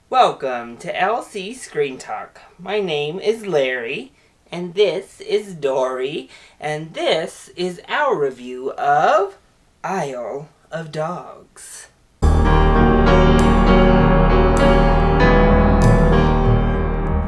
Welcome to LC Screen Talk. My name is Larry, and this is Dory, and this is our review of Isle of Dogs.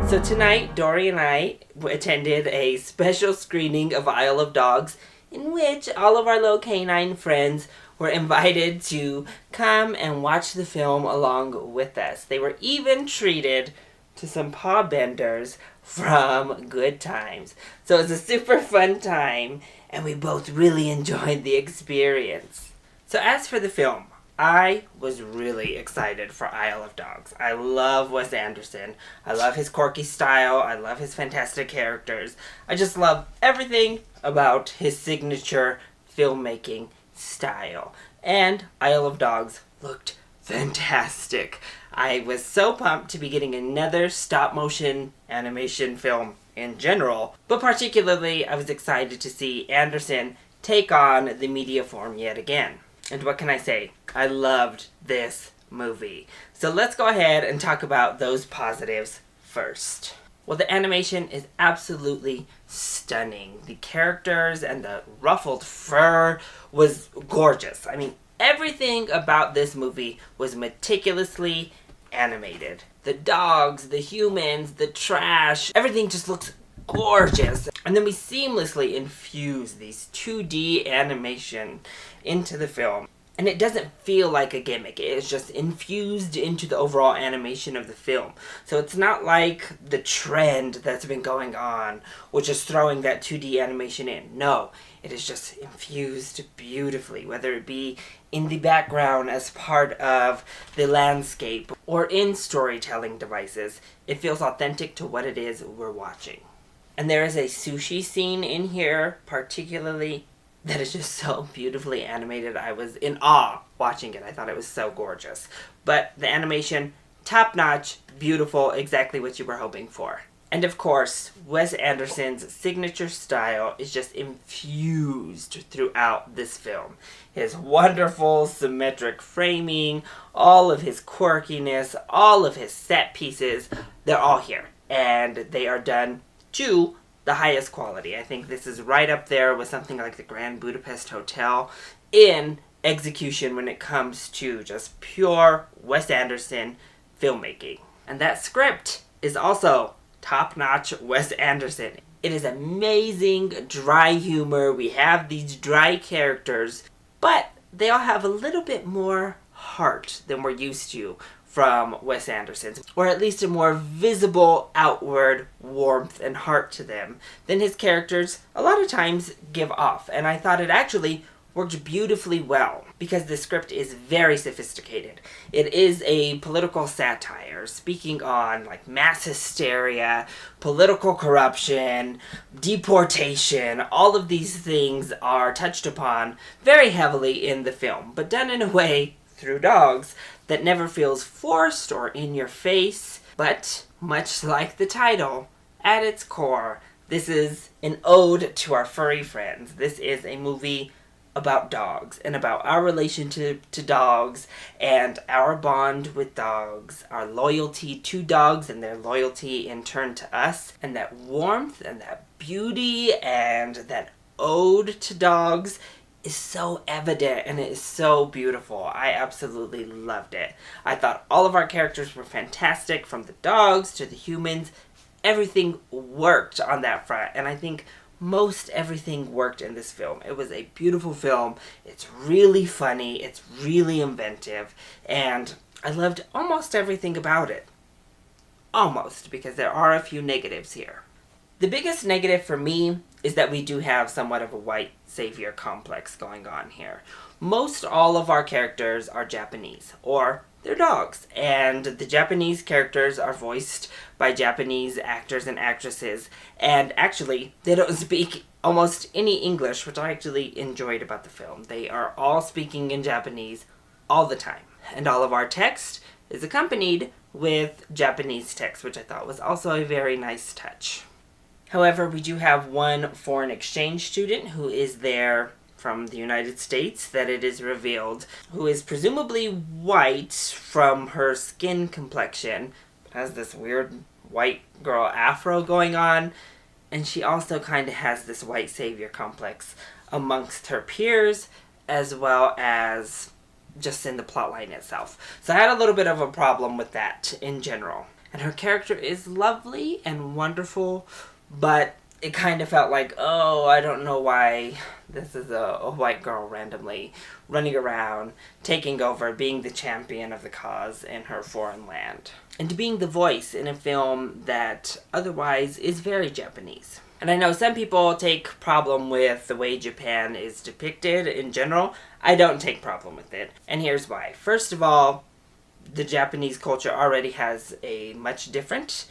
So tonight, Dory and I attended a special screening of Isle of Dogs in which all of our little canine friends were invited to come and watch the film along with us. They were even treated to some paw benders from Good Times. So it was a super fun time, and we both really enjoyed the experience. So as for the film, I was really excited for Isle of Dogs. I love Wes Anderson. I love his quirky style. I love his fantastic characters. I just love everything about his signature filmmaking style. And Isle of Dogs looked fantastic. I was so pumped to be getting another stop-motion animation film in general, but particularly I was excited to see Anderson take on the media form yet again. And what can I say? I loved this movie. So let's go ahead and talk about those positives first. Well, the animation is absolutely stunning. The characters and the ruffled fur was gorgeous. I mean, everything about this movie was meticulously animated. The dogs, the humans, the trash, everything just looks gorgeous. And then we seamlessly infuse these 2D animation into the film. And it doesn't feel like a gimmick. It's just infused into the overall animation of the film. So it's not like the trend that's been going on, which is throwing that 2D animation in. No, it is just infused beautifully, whether it be in the background as part of the landscape or in storytelling devices. It feels authentic to what it is we're watching. And there is a sushi scene in here, particularly, that is just so beautifully animated. I was in awe watching it. I thought it was so gorgeous. But the animation, top-notch, beautiful, exactly what you were hoping for. And of course, Wes Anderson's signature style is just infused throughout this film. His wonderful, symmetric framing, all of his quirkiness, all of his set pieces, they're all here. And they are done to the highest quality. I think this is right up there with something like the Grand Budapest Hotel in execution when it comes to just pure Wes Anderson filmmaking. And that script is also top-notch Wes Anderson. It is amazing, dry humor. We have these dry characters, but they all have a little bit more heart than we're used to from Wes Anderson, or at least a more visible outward warmth and heart to them than his characters a lot of times give off. And I thought it actually worked beautifully well because the script is very sophisticated. It is a political satire speaking on like mass hysteria, political corruption, deportation. All of these things are touched upon very heavily in the film, but done in a way through dogs that never feels forced or in your face, but much like the title, at its core, this is an ode to our furry friends. This is a movie about dogs and about our relationship to dogs and our bond with dogs, our loyalty to dogs and their loyalty in turn to us, and that warmth and that beauty and that ode to dogs is so evident and it is so beautiful. I absolutely loved it. I thought all of our characters were fantastic, from the dogs to the humans. Everything worked on that front, and I think most everything worked in this film. It was a beautiful film. It's really funny. It's really inventive, and I loved almost everything about it. Almost, because there are a few negatives here. The biggest negative for me is that we do have somewhat of a white savior complex going on here. Most all of our characters are Japanese, or they're dogs, and the Japanese characters are voiced by Japanese actors and actresses, and actually, they don't speak almost any English, which I actually enjoyed about the film. They are all speaking in Japanese all the time, and all of our text is accompanied with Japanese text, which I thought was also a very nice touch. However, we do have one foreign exchange student who is there from the United States that it is revealed, who is presumably white from her skin complexion, has this weird white girl afro going on, and she also kind of has this white savior complex amongst her peers, as well as just in the plotline itself. So I had a little bit of a problem with that in general. And her character is lovely and wonderful, but it kind of felt like, oh, I don't know why this is a white girl randomly running around, taking over, being the champion of the cause in her foreign land. And being the voice in a film that otherwise is very Japanese. And I know some people take problem with the way Japan is depicted in general. I don't take problem with it. And here's why. First of all, the Japanese culture already has a much different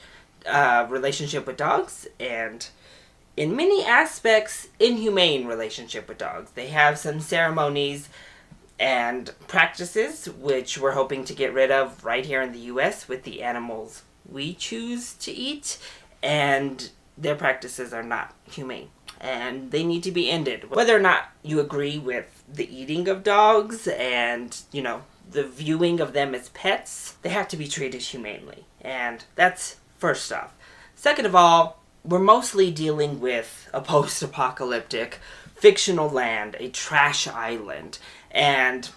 relationship with dogs, and in many aspects, inhumane relationship with dogs. They have some ceremonies and practices which we're hoping to get rid of right here in the US with the animals we choose to eat, and their practices are not humane and they need to be ended. Whether or not you agree with the eating of dogs and, you know, the viewing of them as pets, they have to be treated humanely. And that's first off. Second of all, we're mostly dealing with a post-apocalyptic fictional land, a trash island, and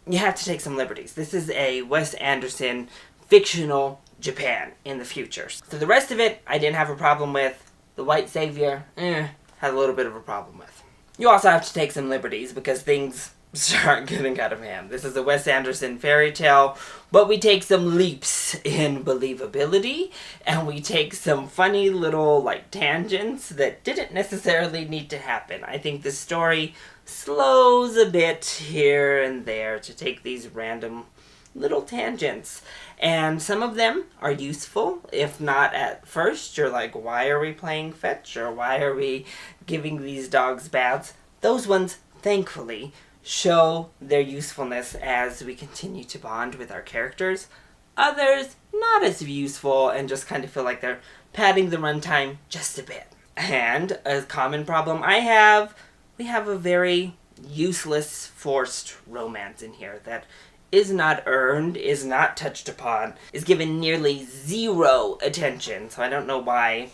you have to take some liberties. This is a Wes Anderson fictional Japan in the future. So the rest of it, I didn't have a problem with. The white savior, had a little bit of a problem with. You also have to take some liberties because things start getting out of hand. This is a Wes Anderson fairy tale, but we take some leaps in believability, and we take some funny little, tangents that didn't necessarily need to happen. I think the story slows a bit here and there to take these random little tangents, and some of them are useful. If not at first, you're like, why are we playing fetch, or why are we giving these dogs baths? Those ones, thankfully, show their usefulness as we continue to bond with our characters. Others, not as useful, and just kind of feel like they're padding the runtime just a bit. And a common problem I have, we have a very useless, forced romance in here that is not earned, is not touched upon, is given nearly zero attention. So I don't know why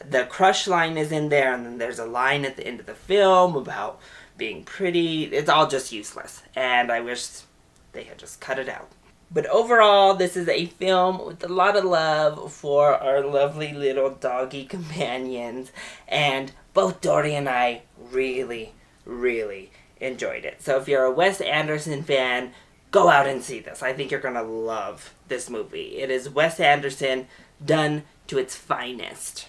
the crush line is in there, and then there's a line at the end of the film about being pretty. It's all just useless, and I wish they had just cut it out. But overall, this is a film with a lot of love for our lovely little doggy companions, and both Dory and I really, really enjoyed it. So if you're a Wes Anderson fan, go out and see this. I think you're going to love this movie. It is Wes Anderson done to its finest.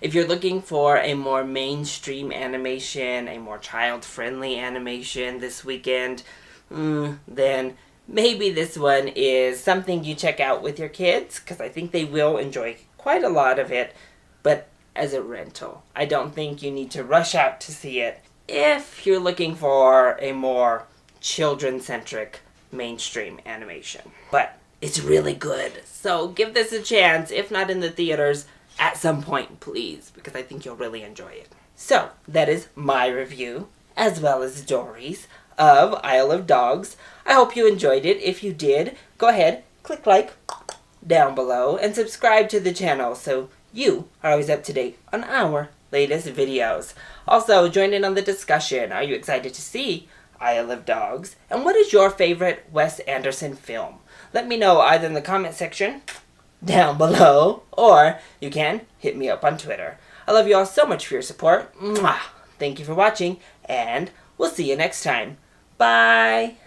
If you're looking for a more mainstream animation, a more child-friendly animation this weekend, then maybe this one is something you check out with your kids, because I think they will enjoy quite a lot of it, but as a rental. I don't think you need to rush out to see it if you're looking for a more children-centric mainstream animation. But it's really good, so give this a chance, if not in the theaters, at some point, please, because I think you'll really enjoy it. So, that is my review, as well as Dory's, of Isle of Dogs. I hope you enjoyed it. If you did, go ahead, click like down below, and subscribe to the channel so you are always up to date on our latest videos. Also, join in on the discussion. Are you excited to see Isle of Dogs? And what is your favorite Wes Anderson film? Let me know either in the comment section down below, or you can hit me up on Twitter. I love you all so much for your support. Mwah! Thank you for watching, and we'll see you next time. Bye!